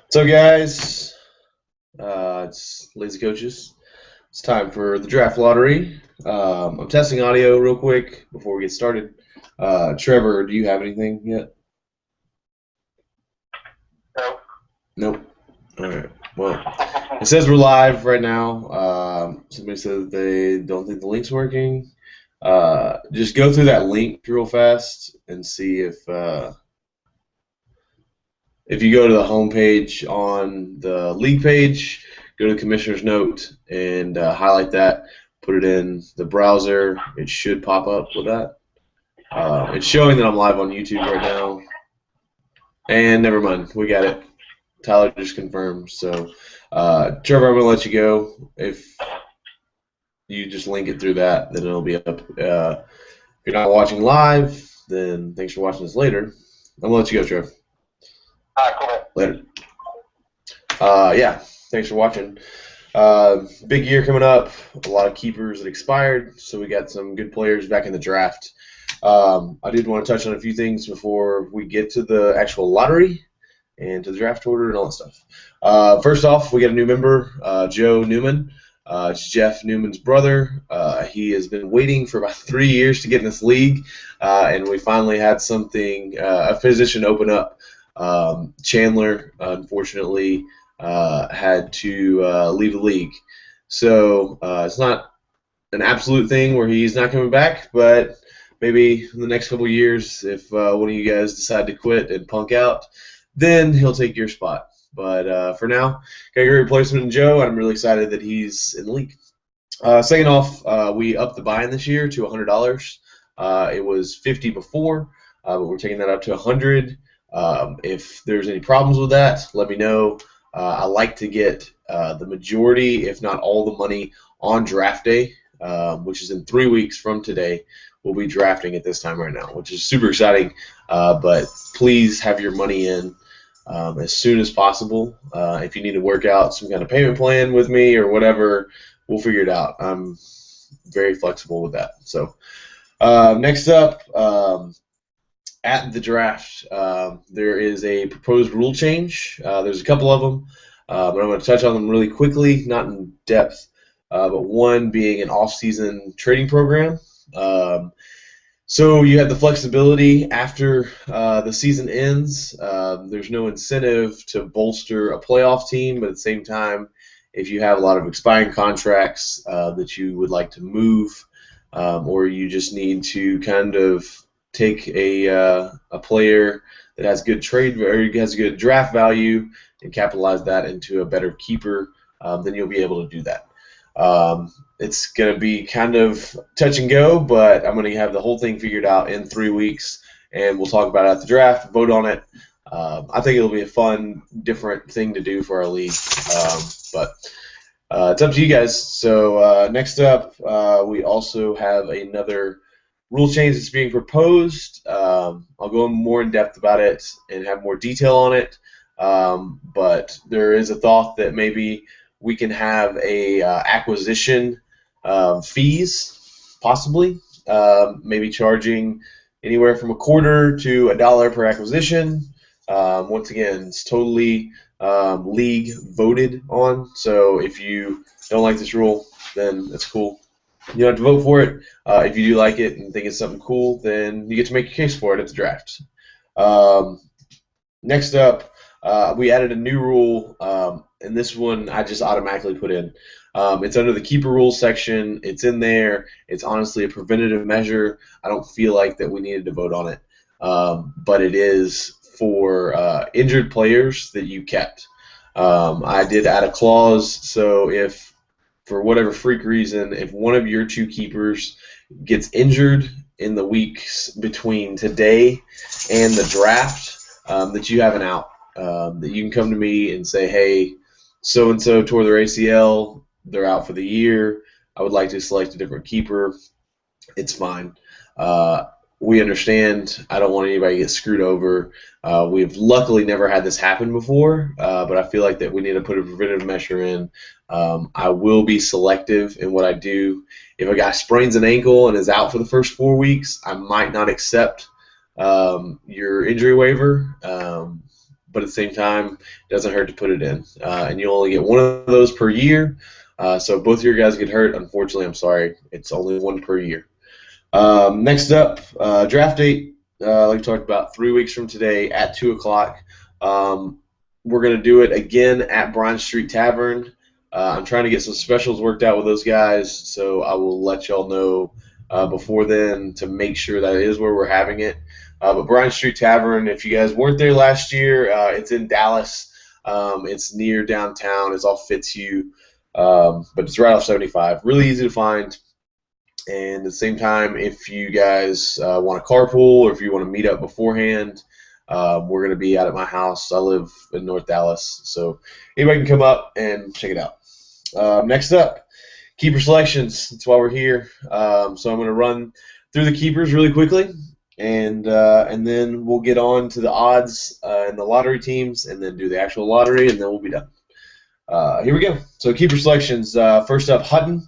So, guys, it's Lazy Coaches. It's time for the draft lottery. I'm testing audio real quick before we get started. Trevor, do you have anything yet? No. Nope. All right. Well, it says we're live right now. Somebody said that they don't think the link's working. Just go through that link real fast and see if you go to the homepage on the league page, go to the commissioner's note and highlight that, put it in the browser. It should pop up with that. It's showing that I'm live on YouTube right now. And never mind, we got it. Tyler just confirmed. So, Trevor, I'm going to let you go. If you just link it through that, then it'll be up. If you're not watching live, then thanks for watching this later. I'm going to let you go, Trevor. All right, cool, man. Later. Yeah, thanks for watching. Big year coming up. A lot of keepers that expired, so we got some good players back in the draft. I did want to touch on a few things before we get to the actual lottery and to the draft order and all that stuff. First off, we got a new member, Joe Newman. It's Jeff Newman's brother. He has been waiting for about 3 years to get in this league, and we finally had something, a position open up. Chandler, unfortunately, had to leave the league. So it's not an absolute thing where he's not coming back, but maybe in the next couple of years, if one of you guys decide to quit and punk out, then he'll take your spot. But for now, got a great replacement in Joe, and I'm really excited that he's in the league. Second off, we upped the buy-in this year to $100. It was $50 before, but we're taking that up to $100. If there's any problems with that, let me know. I like to get the majority, if not all the money on draft day, which is in 3 weeks from today. We'll be drafting at this time right now, which is super exciting. But please have your money in as soon as possible. If you need to work out some kind of payment plan with me or whatever, we'll figure it out. I'm very flexible with that. So next up, at the draft, there is a proposed rule change. There's a couple of them, but I'm going to touch on them really quickly, not in depth, but one being an off-season trading program. So you have the flexibility after the season ends. There's no incentive to bolster a playoff team, but at the same time, if you have a lot of expiring contracts that you would like to move, or you just need to kind of take a player that has good trade or has good draft value and capitalize that into a better keeper, then you'll be able to do that. It's going to be kind of touch and go, but I'm going to have the whole thing figured out in 3 weeks, and we'll talk about it at the draft, vote on it. I think it'll be a fun, different thing to do for our league, but it's up to you guys. So next up, we also have another rule change that's being proposed. I'll go more in depth about it and have more detail on it, but there is a thought that maybe we can have a acquisition fees, possibly, maybe charging anywhere from $0.25 to $1 per acquisition. Once again, it's totally league voted on, so if you don't like this rule, then that's cool. You don't have to vote for it. If you do like it and think it's something cool, then you get to make your case for it at the draft. Next up, we added a new rule, and this one I just automatically put in. It's under the keeper rules section. It's in there. It's honestly a preventative measure. I don't feel like that we needed to vote on it, but it is for injured players that you kept. I did add a clause, so if for whatever freak reason, if one of your two keepers gets injured in the weeks between today and the draft, that you have an out, that you can come to me and say, hey, so-and-so tore their ACL, they're out for the year, I would like to select a different keeper. It's fine. We understand. I don't want anybody to get screwed over. We've luckily never had this happen before, but I feel like that we need to put a preventative measure in. I will be selective in what I do. If a guy sprains an ankle and is out for the first 4 weeks, I might not accept your injury waiver, but at the same time, it doesn't hurt to put it in. And you only get one of those per year. So if both of your guys get hurt, unfortunately, I'm sorry, it's only one per year. Next up, draft date. Like we talked about, 3 weeks from today at 2 o'clock. We're going to do it again at Bryant Street Tavern. I'm trying to get some specials worked out with those guys, so I will let y'all know before then to make sure that it is where we're having it. But Bryant Street Tavern, if you guys weren't there last year, it's in Dallas. It's near downtown. It's off Fitzhugh, but it's right off 75. Really easy to find. And at the same time, if you guys want to carpool or if you want to meet up beforehand, we're going to be out at my house. I live in North Dallas, so anybody can come up and check it out. Next up, keeper selections. That's why we're here. So I'm going to run through the keepers really quickly, and then we'll get on to the odds and the lottery teams, and then do the actual lottery, and then we'll be done. Here we go. So keeper selections. First up, Hutton.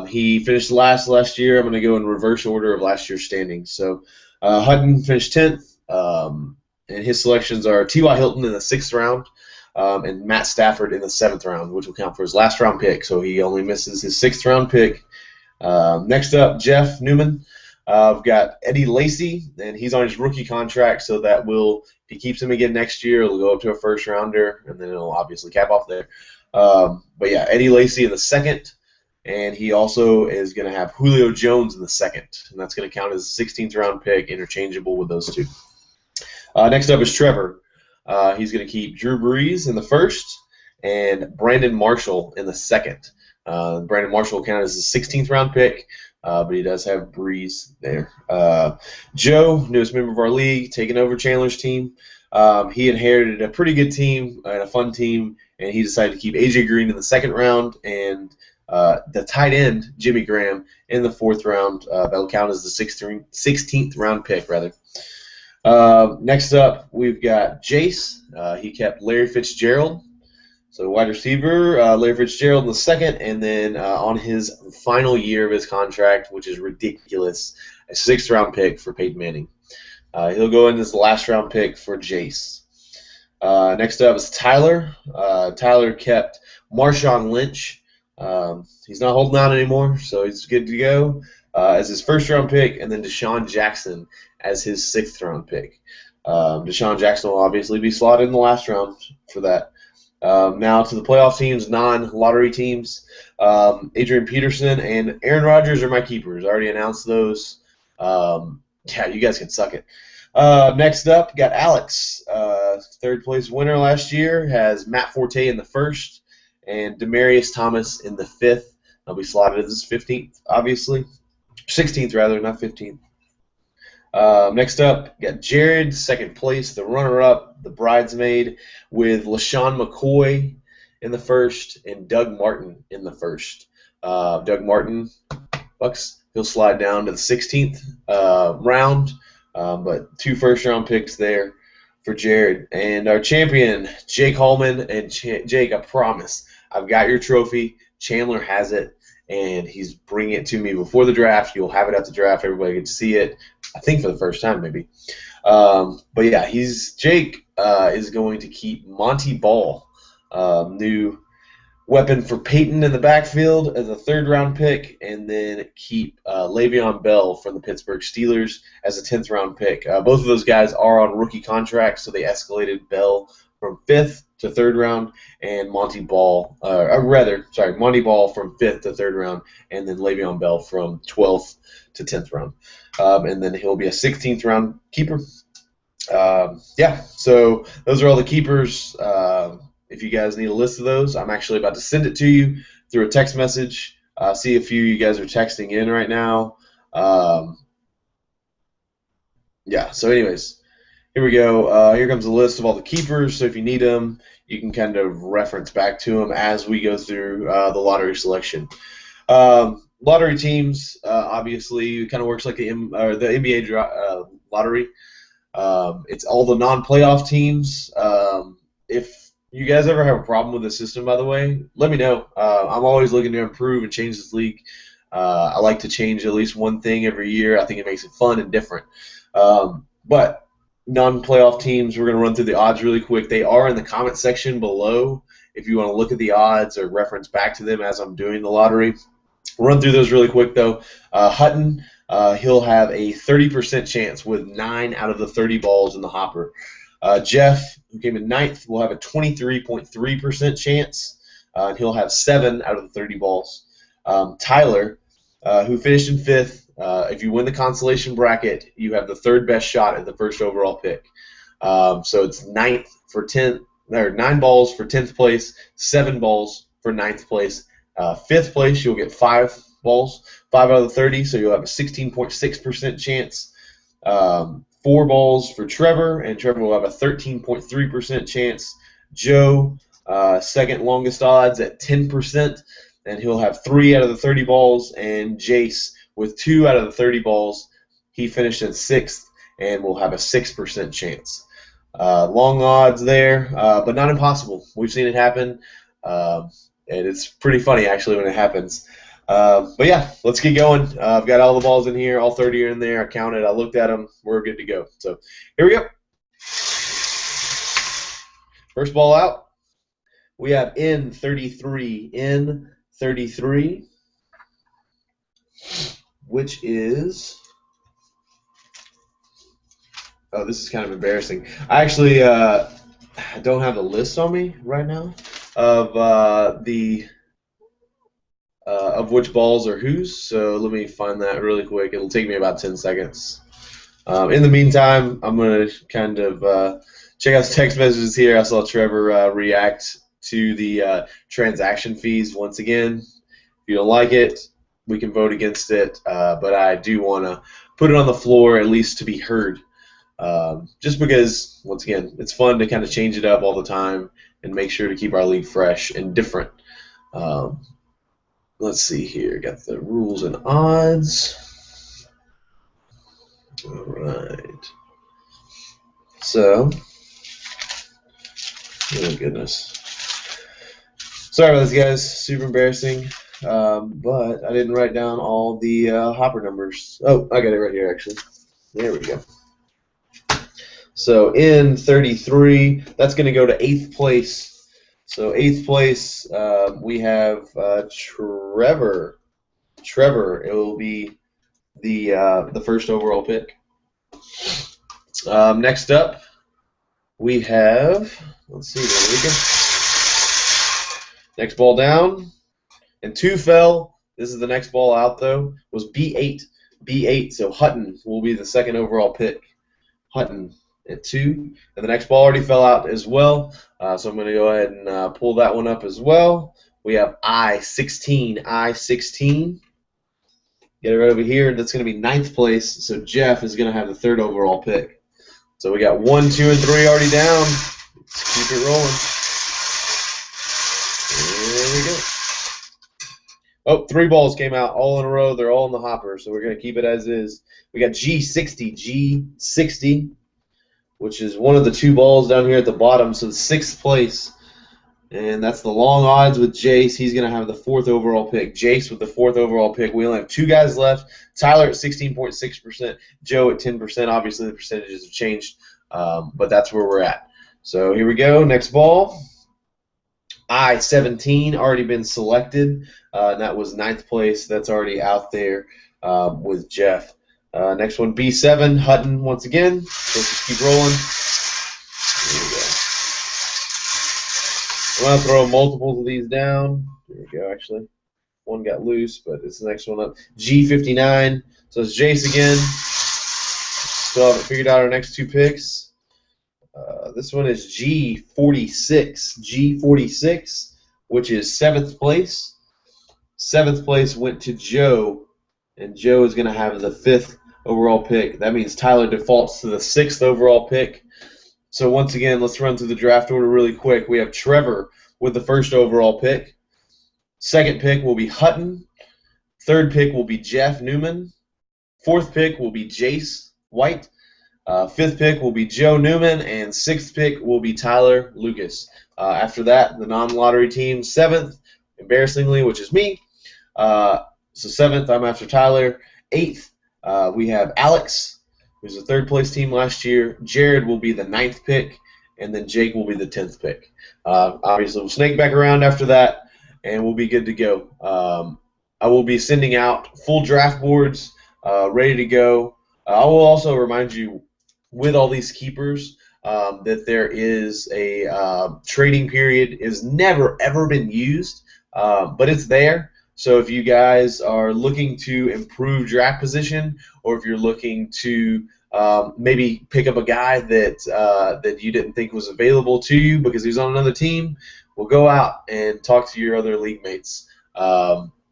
He finished last year. I'm going to go in reverse order of last year's standings. So Hutton finished 10th, and his selections are T.Y. Hilton in the 6th round and Matt Stafford in the 7th round, which will count for his last round pick. So he only misses his 6th round pick. Next up, Jeff Newman. I've got Eddie Lacy, and he's on his rookie contract, so that will, if he keeps him again next year, it'll go up to a first rounder, and then it'll obviously cap off there. But yeah, Eddie Lacy in the 2nd. And he also is going to have Julio Jones in the 2nd, and that's going to count as a 16th round pick, interchangeable with those two. Next up is Trevor. He's going to keep Drew Brees in the 1st and Brandon Marshall in the 2nd. Brandon Marshall will count as a 16th round pick, but he does have Brees there. Joe, newest member of our league, taking over Chandler's team. He inherited a pretty good team and a fun team, and he decided to keep A.J. Green in the 2nd round and the tight end, Jimmy Graham, in the 4th round. That'll count as the 16th round pick, rather. Next up, we've got Jace. He kept Larry Fitzgerald. So wide receiver, Larry Fitzgerald in the 2nd, and then on his final year of his contract, which is ridiculous, a 6th round pick for Peyton Manning. He'll go in as the last round pick for Jace. Next up is Tyler. Tyler kept Marshawn Lynch. He's not holding out anymore, so he's good to go as his 1st round pick, and then Deshaun Jackson as his 6th round pick. Deshaun Jackson will obviously be slotted in the last round for that. Now to the playoff teams, non-lottery teams. Adrian Peterson and Aaron Rodgers are my keepers. I already announced those. Yeah, you guys can suck it. Next up, got Alex. 3rd place winner last year, has Matt Forte in the 1st. And Demaryius Thomas in the 5th. I'll be slotted as his 15th, obviously. 16th, rather, not 15th. Next up, got Jared, 2nd place, the runner-up, the bridesmaid, with LaShawn McCoy in the 1st and Doug Martin in the 1st. Doug Martin, Bucks, he'll slide down to the 16th round, but 2 first-round picks there for Jared. And our champion, Jake Hallman. And Jake, I promise, I've got your trophy. Chandler has it, and he's bringing it to me before the draft. You'll have it at the draft. Everybody gets to see it, I think for the first time maybe. But yeah, Jake is going to keep Monty Ball, new weapon for Peyton in the backfield as a 3rd round pick, and then keep Le'Veon Bell from the Pittsburgh Steelers as a 10th round pick. Both of those guys are on rookie contracts, so they escalated Bell from 5th to 3rd round, and Monty Ball from 5th to 3rd round, and then Le'Veon Bell from 12th to 10th round. And then he'll be a 16th round keeper. Yeah, so those are all the keepers. If you guys need a list of those, I'm actually about to send it to you through a text message. See a few of you guys are texting in right now. Yeah, so anyways, here we go. Here comes a list of all the keepers. So if you need them, you can kind of reference back to them as we go through the lottery selection. Lottery teams, obviously, kind of works like the NBA lottery. It's all the non-playoff teams. If you guys ever have a problem with the system, by the way, let me know. I'm always looking to improve and change this league. I like to change at least one thing every year. I think it makes it fun and different. But non-playoff teams. We're going to run through the odds really quick. They are in the comment section below if you want to look at the odds or reference back to them as I'm doing the lottery. We'll run through those really quick, though. Hutton, he'll have a 30% chance with 9 out of the 30 balls in the hopper. Jeff, who came in 9th, will have a 23.3% chance, and he'll have 7 out of the 30 balls. Tyler, who finished in 5th, if you win the consolation bracket, you have the 3rd best shot at the first overall pick. So it's 9th for 10th, or 9 balls for 10th place, 7 balls for 9th place. 5th place, you'll get 5 balls, 5 out of the 30, so you'll have a 16.6% chance. 4 balls for Trevor, and Trevor will have a 13.3% chance. Joe, second longest odds at 10%, and he'll have 3 out of the 30 balls. And Jace, with 2 out of the 30 balls, he finished in 6th and will have a 6% chance. Long odds there, but not impossible. We've seen it happen, and it's pretty funny actually when it happens. But yeah, let's get going. I've got all the balls in here, all 30 are in there. I counted, I looked at them. We're good to go. So here we go. First ball out. We have N33, which is, oh, this is kind of embarrassing. I actually don't have the list on me right now of which balls are whose, so let me find that really quick. It'll take me about 10 seconds. In the meantime, I'm going to kind of check out the text messages here. I saw Trevor react to the transaction fees once again. If you don't like it, we can vote against it, but I do want to put it on the floor at least to be heard. Just because, once again, it's fun to kind of change it up all the time and make sure to keep our league fresh and different. Let's see here. Got the rules and odds. All right. So, oh goodness. Sorry about this, guys. Super embarrassing. But I didn't write down all the hopper numbers. Oh, I got it right here, actually. There we go. So in 33, that's going to go to 8th place. So 8th place, we have Trevor. Trevor, it will be the first overall pick. Next up, we have, let's see, there we go. Next ball down, and 2 fell. This is the next ball out, though, was B8. B8, so Hutton will be the second overall pick. Hutton at 2, and the next ball already fell out as well, so I'm going to go ahead and pull that one up as well. We have I-16, I-16. Get it right over here. That's going to be 9th place, so Jeff is going to have the 3rd overall pick. So we got 1, 2, and 3 already down. Let's keep it rolling. There we go. Oh, 3 balls came out all in a row. They're all in the hopper, so we're going to keep it as is. We got G60, G60, which is one of the 2 balls down here at the bottom, so 6th place. And that's the long odds with Jace. He's going to have the 4th overall pick. Jace with the 4th overall pick. We only have 2 guys left. Tyler at 16.6%. Joe at 10%. Obviously, the percentages have changed, but that's where we're at. So here we go. Next ball. I-17 already been selected. And that was 9th place. That's already out there with Jeff. Next one, B7, Hutton once again. So let's just keep rolling. There we go. I'm going to throw multiples of these down. There we go, actually. One got loose, but it's the next one up. G59. So it's Jace again. Still haven't figured out our next 2 picks. This one is G46. G46, which is 7th place. 7th place went to Joe, and Joe is going to have the 5th overall pick. That means Tyler defaults to the 6th overall pick. So once again, let's run through the draft order really quick. We have Trevor with the 1st overall pick. 2nd pick will be Hutton. 3rd pick will be Jeff Newman. 4th pick will be Jace White. 5th pick will be Joe Newman, and 6th pick will be Tyler Lucas. After that, the non-lottery team, 7th, embarrassingly, which is me. So 7th, I'm after Tyler. 8th, we have Alex. who's a third-place team last year. Jared will be the 9th pick, and then Jake will be the 10th pick. Obviously, we'll snake back around after that, and we'll be good to go. I will be sending out full draft boards ready to go. I will also remind you, with all these keepers, that there is a trading period is never, ever been used, but it's there. So if you guys are looking to improve draft position, or if you're looking to maybe pick up a guy that you didn't think was available to you because he's on another team, well, go out and talk to your other league mates.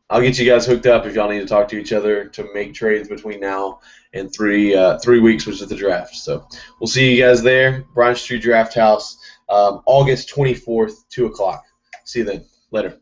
I'll get you guys hooked up if y'all need to talk to each other to make trades between now and 3 weeks, which is the draft. So we'll see you guys there, Bryant Street Draft House, August 24th, 2 o'clock. See you then. Later.